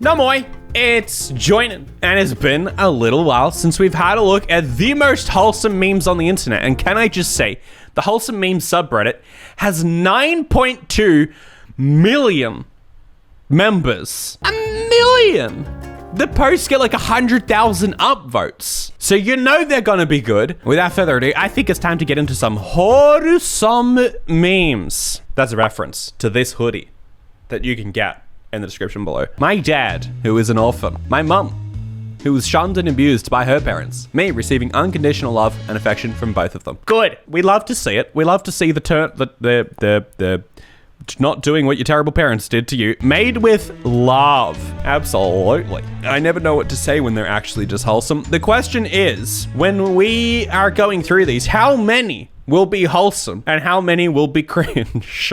Namoy, it's Joinen, and it's been a little while since we've had a look at the most wholesome memes on the internet. And can I just say, the wholesome meme subreddit has 9.2 million members. A million! The posts get like 100,000 upvotes. So you know they're gonna be good. Without further ado, I think it's time to get into some wholesome memes. That's a reference to this hoodie that you can get in the description below. My dad, who is an orphan. My mum, who was shunned and abused by her parents. Me receiving unconditional love and affection from both of them. Good. We love to see it. We love to see the not doing what your terrible parents did to you. Made with love. Absolutely. I never know what to say when they're actually just wholesome. The question is, when we are going through these, how many will be wholesome and how many will be cringe?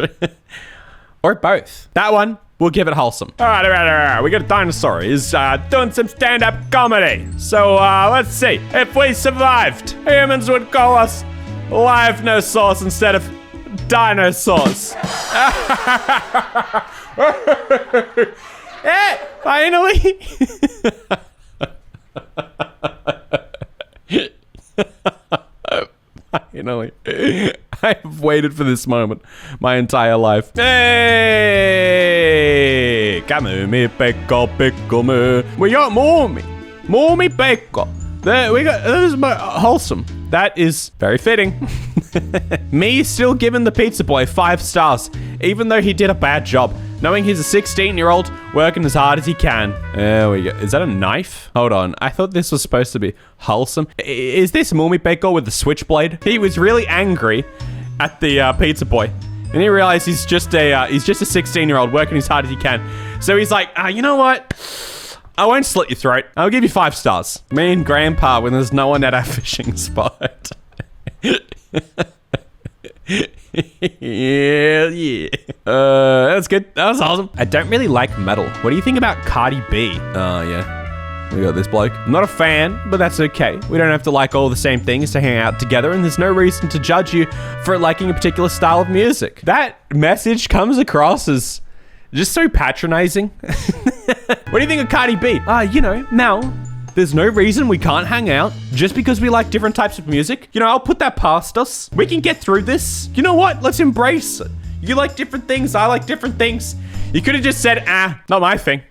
Or both. That one, we'll give it wholesome. All right. We got a dinosaur. He's doing some stand-up comedy. So let's see. If we survived, humans would call us live no sauce instead of dinosaurs. Hey, finally. Finally. I've waited for this moment my entire life. Hey! Come me, pecco, pecco me. We got more me pecco. There we got. This is my wholesome. That is very fitting. Me still giving the pizza boy 5 stars, even though he did a bad job, knowing he's a 16-year-old working as hard as he can. There we go. Is that a knife? Hold on. I thought this was supposed to be wholesome. Is this Mumi Peko with the switchblade? He was really angry at the pizza boy, and he realized he's just a 16-year-old working as hard as he can. So he's like, you know what? I won't slit your throat. I'll give you 5 stars. Me and Grandpa when there's no one at our fishing spot. Yeah. That's good. That was awesome. I don't really like metal. What do you think about Cardi B? Oh, yeah. We got this bloke. I'm not a fan, but that's okay. We don't have to like all the same things to hang out together, and there's no reason to judge you for liking a particular style of music. That message comes across as just so patronizing. What do you think of Cardi B? Mel, there's no reason we can't hang out just because we like different types of music. I'll put that past us. We can get through this. You know what? Let's embrace it. You like different things. I like different things. You could have just said, not my thing.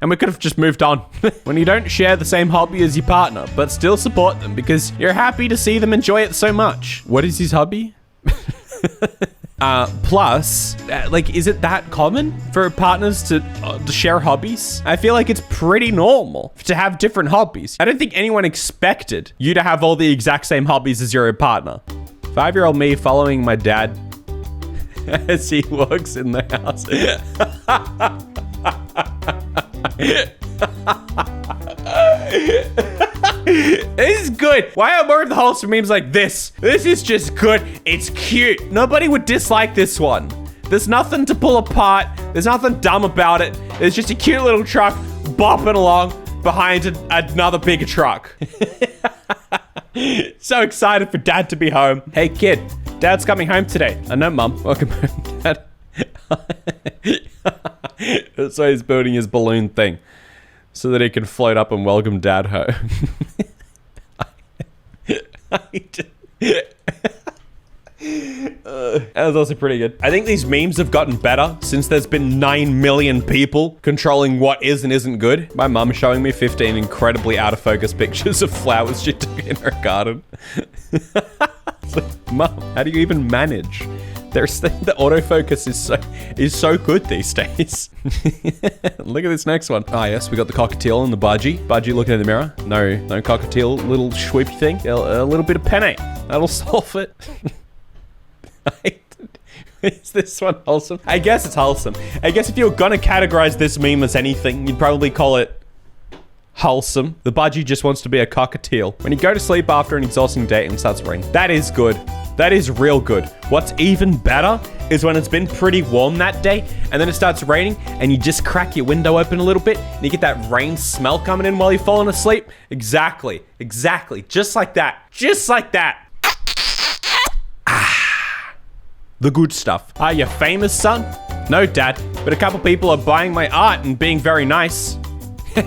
And we could have just moved on. When you don't share the same hobby as your partner, but still support them because you're happy to see them enjoy it so much. What is his hobby? Plus, is it that common for partners to share hobbies? I feel like it's pretty normal to have different hobbies. I don't think anyone expected you to have all the exact same hobbies as your partner. 5-year-old me following my dad as he walks in the house. This is good. Why are more of the wholesome memes like this? This is just good. It's cute. Nobody would dislike this one. There's nothing to pull apart. There's nothing dumb about it. It's just a cute little truck bopping along behind another bigger truck. So excited for dad to be home. Hey kid, dad's coming home today. I know, mom. Welcome home, dad. So he's building his balloon thing so that he can float up and welcome dad home. That was also pretty good. I think these memes have gotten better since there's been 9 million people controlling what is and isn't good. My mum showing me 15 incredibly out of focus pictures of flowers she took in her garden. It's like, Mum, how do you even manage? The autofocus is so good these days. Look at this next one. Ah, yes, we got the cockatiel and the budgie. Budgie looking in the mirror. No cockatiel, little swoopy thing. A little bit of penne. That'll solve it. Is this one wholesome? I guess it's wholesome. I guess if you were gonna categorize this meme as anything, you'd probably call it wholesome. The budgie just wants to be a cockatiel. When you go to sleep after an exhausting day and it starts raining. That is good. That is real good. What's even better is when it's been pretty warm that day and then it starts raining and you just crack your window open a little bit and you get that rain smell coming in while you're falling asleep. Exactly. Just like that. The good stuff. Are you famous, son? No, dad. but a couple people are buying my art and being very nice.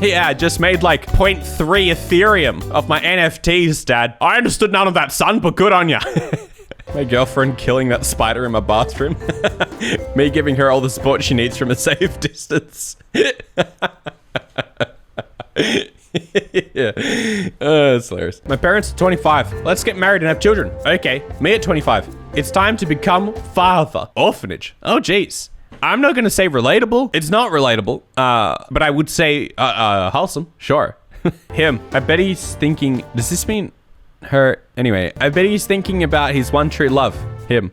Yeah, I just made like 0.3 Ethereum of my NFTs, Dad. I understood none of that, son, but good on ya. My girlfriend killing that spider in my bathroom. Me giving her all the support she needs from a safe distance. Yeah. That's hilarious. My parents are 25. Let's get married and have children. Okay, me at 25. It's time to become father. Orphanage. Oh, geez. I'm not gonna say relatable. It's not relatable. But I would say wholesome. Sure. Him. I bet he's thinking, does this mean her? Anyway, I bet he's thinking about his one true love. Him.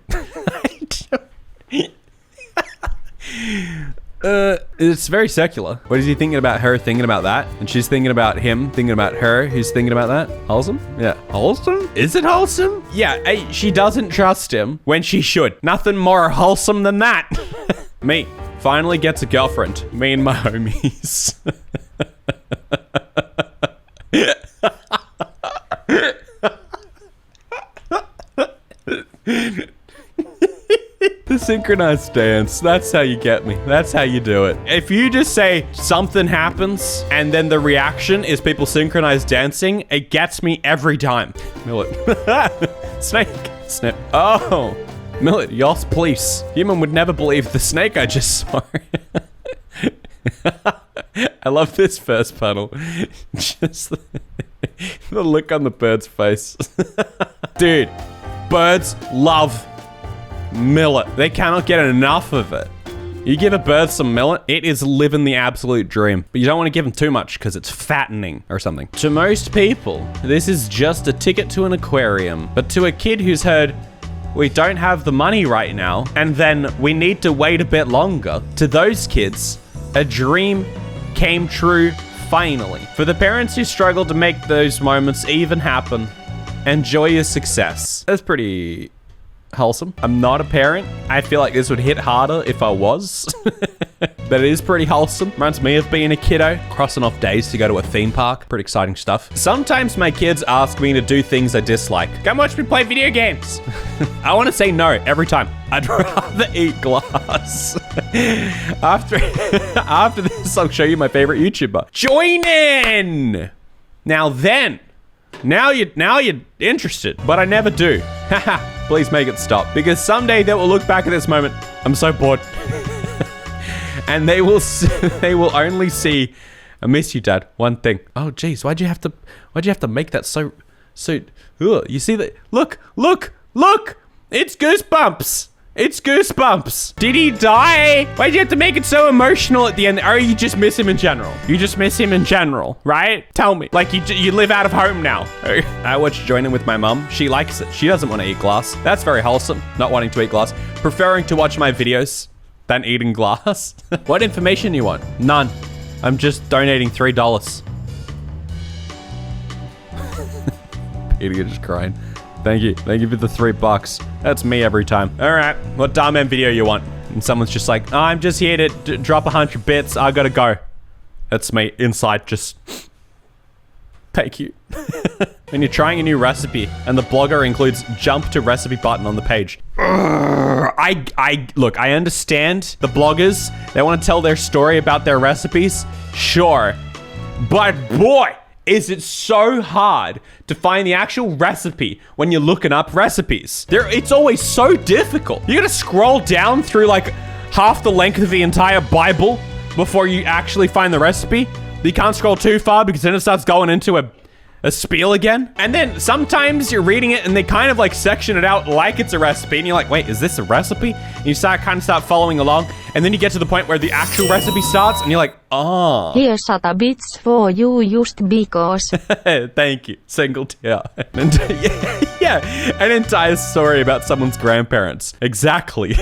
It's very circular. What is he thinking about her thinking about that? And she's thinking about him thinking about her who's thinking about that? Wholesome? Yeah. Wholesome? Is it wholesome? Yeah, she doesn't trust him when she should. Nothing more wholesome than that. Me. Finally gets a girlfriend. Me and my homies. The synchronized dance. That's how you get me. That's how you do it. If you just say something happens and then the reaction is people synchronized dancing, it gets me every time. Millet. Snake. Snip. Oh. Millet, yos, please. Human would never believe the snake I just saw. I love this first panel. Just the look on the bird's face. Dude, birds love millet. They cannot get enough of it. You give a bird some millet, it is living the absolute dream. But you don't want to give them too much because it's fattening or something. To most people, this is just a ticket to an aquarium. But to a kid who's heard, we don't have the money right now, and then we need to wait a bit longer, to those kids, a dream came true finally. For the parents who struggle to make those moments even happen, enjoy your success. That's pretty wholesome. I'm not a parent. I feel like this would hit harder if I was. But it is pretty wholesome. Reminds me of being a kiddo, crossing off days to go to a theme park. Pretty exciting stuff. Sometimes my kids ask me to do things I dislike. Come watch me play video games. I want to say no every time. I'd rather eat glass. After this, I'll show you my favorite YouTuber. Joinen! Now you're interested, but I never do. Haha. Please make it stop, because someday they will look back at this moment. I'm so bored. And they will only see, I miss you, Dad. One thing. Oh, geez, why'd you have to make that so? Ugh, you see that? Look! It's Goosebumps. It's Goosebumps. Did he die? Why'd you have to make it so emotional at the end? Or you just miss him in general? You just miss him in general, right? Tell me. Like you live out of home now. I watched Joinen with my mum. She likes it. She doesn't want to eat glass. That's very wholesome. Not wanting to eat glass. Preferring to watch my videos than eating glass. What information you want? None. I'm just donating $3. Idiot just crying. Thank you. Thank you for the $3. That's me every time. All right. What dumb end video you want? And someone's just like, oh, I'm just here to drop 100 bits. I gotta go. That's me inside just... Thank you. When you're trying a new recipe and the blogger includes jump to recipe button on the page. Look, I understand the bloggers. They want to tell their story about their recipes. Sure. But boy, is it so hard to find the actual recipe when you're looking up recipes. It's always so difficult. You gotta scroll down through like half the length of the entire Bible before you actually find the recipe. You can't scroll too far because then it starts going into a spiel again. And then sometimes you're reading it and they kind of like section it out like it's a recipe. And you're like, wait, is this a recipe? And you start following along. And then you get to the point where the actual recipe starts and you're like, oh. Here's a bits for you just because. Thank you. Single tear. And, yeah, an entire story about someone's grandparents. Exactly.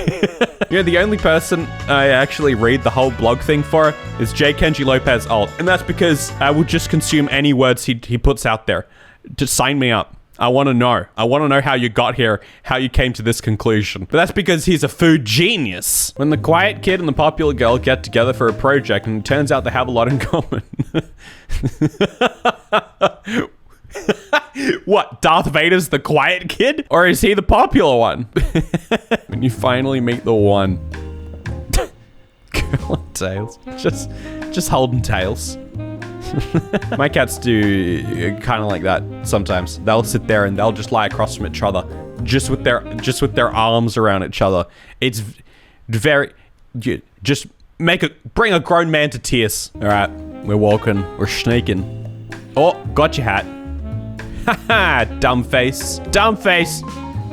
You know, the only person I actually read the whole blog thing for is J. Kenji Lopez alt. And that's because I will just consume any words he puts out there. Just sign me up. I want to know. I want to know how you got here, how you came to this conclusion. But that's because he's a food genius. When the quiet kid and the popular girl get together for a project and it turns out they have a lot in common. What, Darth Vader's the quiet kid? Or is he the popular one? When you finally meet the one. Curling tails. Just holding tails. My cats do kind of like that sometimes. They'll sit there and they'll just lie across from each other, just with their arms around each other. It's very just bring a grown man to tears. All right, we're walking, we're sneaking. Oh, got your hat. Haha, dumb face, dumb face,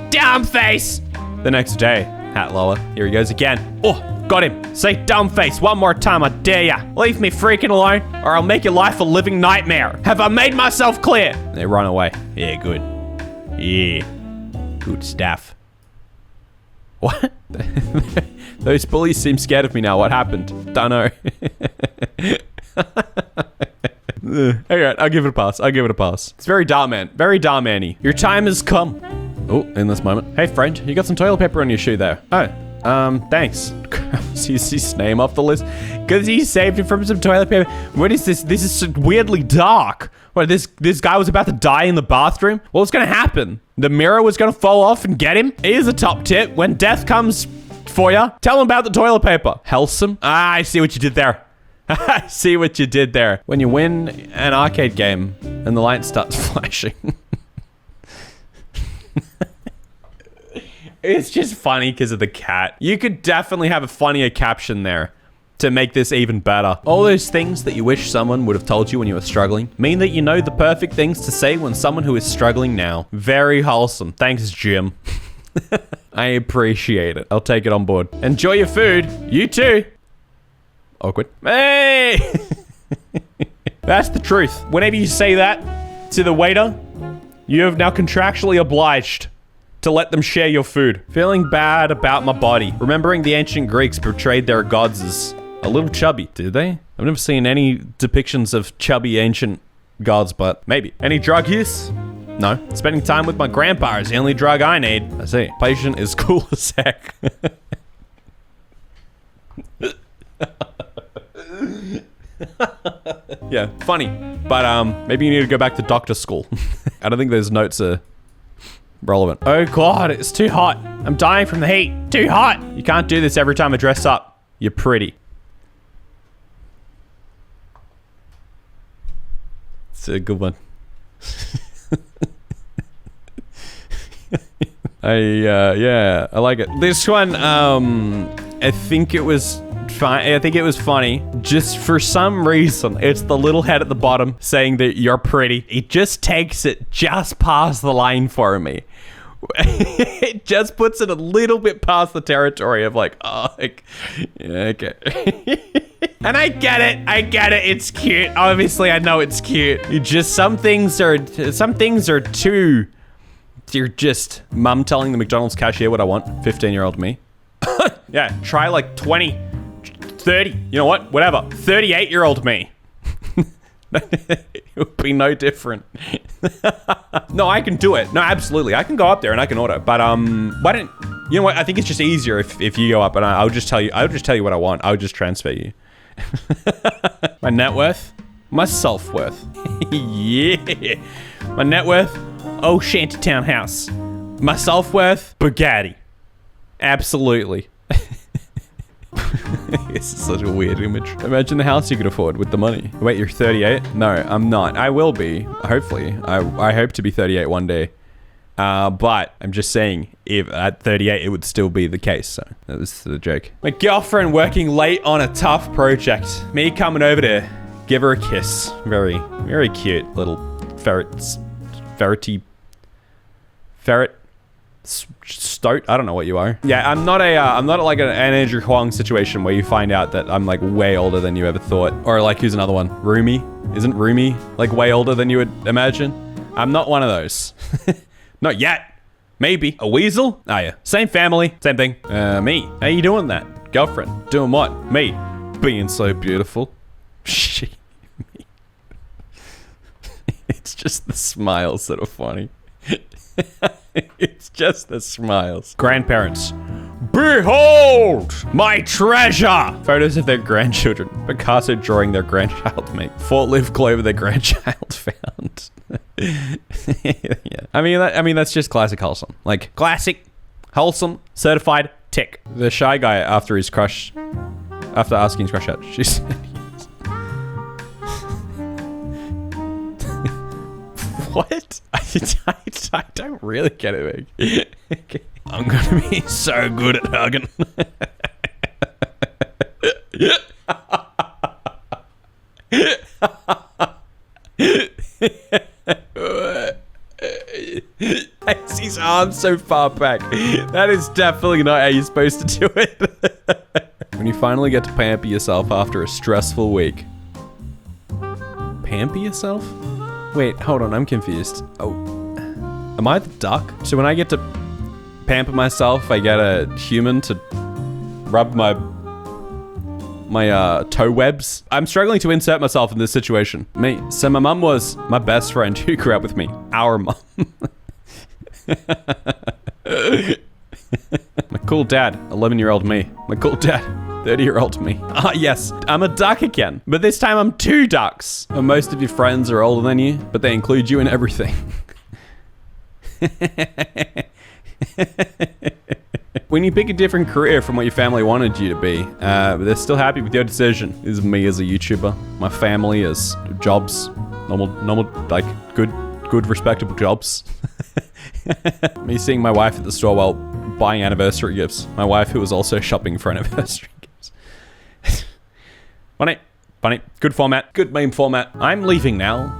dumb face. The next day, hat lower. Here he goes again. Oh. Got him. Say dumb face one more time, I dare ya. Leave me freaking alone, or I'll make your life a living nightmare. Have I made myself clear? They run away. Yeah, good. Yeah. Good stuff. What? Those bullies seem scared of me now. What happened? Dunno. Alright, I'll give it a pass. It's very Darman. Very Darman-y. Your time has come. Oh, in this moment. Hey, friend, you got some toilet paper on your shoe there. Oh. Thanks. Is his name off the list? Because he saved it from some toilet paper. What is this? This is weirdly dark. What, this guy was about to die in the bathroom? What was going to happen? The mirror was going to fall off and get him? Here's a top tip. When death comes for you, tell him about the toilet paper. Wholesome? Ah, I see what you did there. I see what you did there. When you win an arcade game and the light starts flashing. It's just funny because of the cat. You could definitely have a funnier caption there to make this even better. All those things that you wish someone would have told you when you were struggling mean that you know the perfect things to say when someone who is struggling now. Very wholesome. Thanks, Jim. I appreciate it. I'll take it on board. Enjoy your food. You too. Awkward. Hey! That's the truth. Whenever you say that to the waiter, you have now contractually obliged to let them share your food. Feeling bad about my body. Remembering the ancient Greeks portrayed their gods as a little chubby. Did they? I've never seen any depictions of chubby ancient gods, but maybe. Any drug use? No. Spending time with my grandpa is the only drug I need. I see. Patient is cool as heck. Yeah, funny. But maybe you need to go back to doctor school. I don't think those notes are relevant. Oh god, it's too hot. I'm dying from the heat. Too hot. You can't do this every time I dress up. You're pretty. It's a good one. Yeah, I like it. This one, I think it was fine. I think it was funny. Just for some reason, it's the little head at the bottom saying that you're pretty. It just takes it just past the line for me. It just puts it a little bit past the territory of like, oh, like, yeah, okay. And I get it. It's cute. Obviously, I know it's cute. You just, some things are too, you're just mum telling the McDonald's cashier what I want. 15-year-old me. Yeah, try like 20, 30, you know what? Whatever. 38-year-old me. It would be no different. No, I can do it. No, absolutely. I can go up there and I can order. But why don't you know what? I think it's just easier if you go up and I'll just tell you what I want. I'll just transfer you. My net worth? My self-worth. Yeah. My net worth? Oh, shantytown house. My self-worth? Bugatti. Absolutely. This is such a weird image. Imagine the house you could afford with the money. Wait, you're 38? No, I'm not. I will be, hopefully. I hope to be 38 one day. But I'm just saying, if at 38, it would still be the case. So that was the joke. My girlfriend working late on a tough project. Me coming over to give her a kiss. Very, very cute little ferret stoat. I don't know what you are. Yeah, I'm not like an Andrew Huang situation where you find out that I'm like way older than you ever thought. Or like, who's another one? Rumi? Isn't Rumi like way older than you would imagine? I'm not one of those. Not yet. Maybe. A weasel? Oh yeah. Same family. Same thing. Me. How you doing that? Girlfriend. Doing what? Me. Being so beautiful. She. Me. It's just the smiles that are funny. It's just the smiles. Grandparents. Behold my treasure! Photos of their grandchildren. Picasso drawing their grandchild mate. Forklift Clover their grandchild found. Yeah. I mean that's just classic wholesome. Like classic, wholesome, certified tick. The shy guy after his crush After asking scratch out, she said yes. What? I don't really get it, Meg. Okay. I'm gonna be so good at hugging. His arms so far back. That is definitely not how you're supposed to do it. When you finally get to pamper yourself after a stressful week. Pamper yourself? Wait, hold on, I'm confused. Oh, am I the duck? So when I get to pamper myself, I get a human to rub my toe webs. I'm struggling to insert myself in this situation. So my mum was my best friend who grew up with me. Our mum. My cool dad, 11-year-old me. My cool dad, 30-year-old me. Ah, yes, I'm a duck again. But this time I'm two ducks. And most of your friends are older than you, but they include you in everything. When you pick a different career from what your family wanted you to be, but they're still happy with your decision. This is me as a YouTuber. My family is jobs, normal, like good, respectable jobs. Me seeing my wife at the store while buying anniversary gifts. My wife who was also shopping for anniversary gifts. Funny, good format, good meme format. I'm leaving now.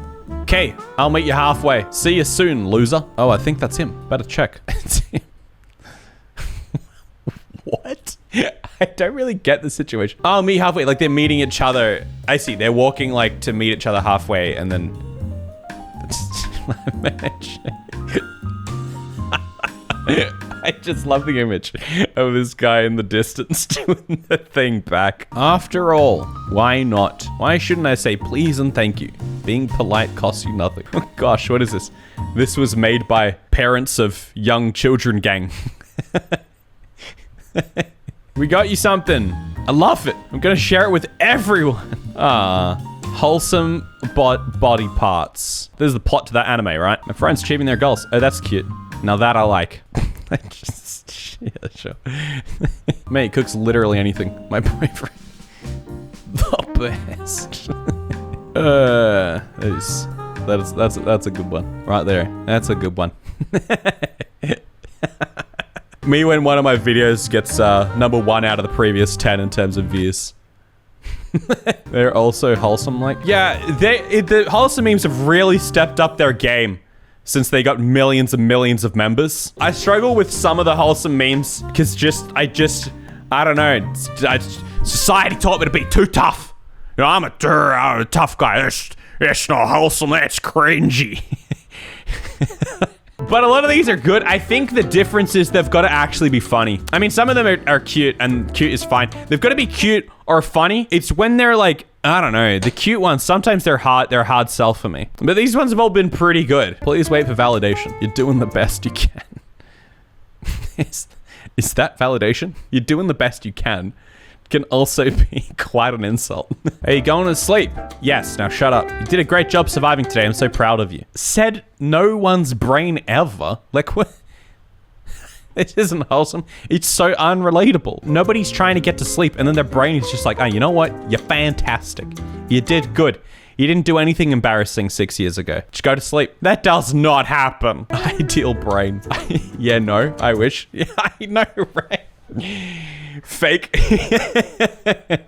Okay, I'll meet you halfway. See you soon, loser. Oh, I think that's him. Better check. It's him. What? I don't really get the situation. Oh, meet halfway. Like they're meeting each other. I see. They're walking like to meet each other halfway and then... I just love the image of this guy in the distance doing the thing back. After all, why not? Why shouldn't I say please and thank you? Being polite costs you nothing. Oh gosh, what is this? This was made by parents of young children gang. We got you something. I love it. I'm gonna share it with everyone. Wholesome body parts. This is the plot to that anime, right? My friend's achieving their goals. Oh, that's cute. Now that I like. Yeah, sure. Mate, cooks literally anything. My boyfriend. The best. That's a good one. Right there. That's a good one. Me when one of my videos gets number 1 out of the previous 10 in terms of views. They're also wholesome like. Yeah, the wholesome memes have really stepped up their game since they got millions and millions of members. I struggle with some of the wholesome memes because I don't know. Society taught me to be too tough. You know, I'm a tough guy. It's not wholesome, that's cringy. But a lot of these are good. I think the difference is they've got to actually be funny. I mean, some of them are cute, and cute is fine. They've got to be cute or funny. It's when they're like, I don't know, the cute ones, sometimes they're a hard sell for me. But these ones have all been pretty good. Please wait for validation. You're doing the best you can. Is that validation? You're doing the best you can also be quite an insult. Are you going to sleep? Yes, now shut up. You did a great job surviving today. I'm so proud of you. Said no one's brain ever. Like what? This isn't wholesome. It's so unrelatable. Nobody's trying to get to sleep and then their brain is just like, oh, you know what? You're fantastic. You did good. You didn't do anything embarrassing 6 years ago. Just go to sleep. That does not happen. Ideal brain. Yeah, no, I wish. Yeah, I know, right? Fake.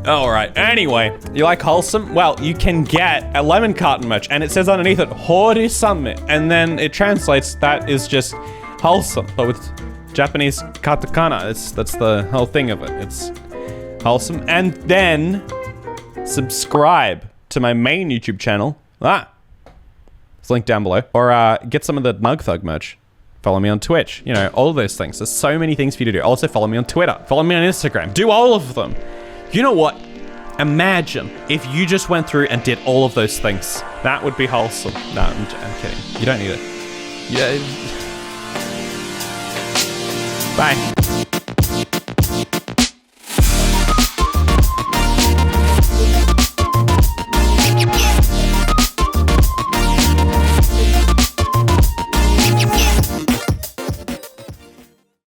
All right. Anyway, you like wholesome? Well, you can get a lemon carton merch, and it says underneath it, "Wholesome," and then it translates that is just wholesome, but with Japanese katakana. That's the whole thing of it. It's wholesome, and then subscribe to my main YouTube channel. It's linked down below, or get some of the Mug Thug merch. Follow me on Twitch, you know, all of those things. There's so many things for you to do. Also follow me on Twitter, follow me on Instagram, do all of them. You know what? Imagine if you just went through and did all of those things. That would be wholesome. No, I'm kidding. You don't need it. Yeah. Bye.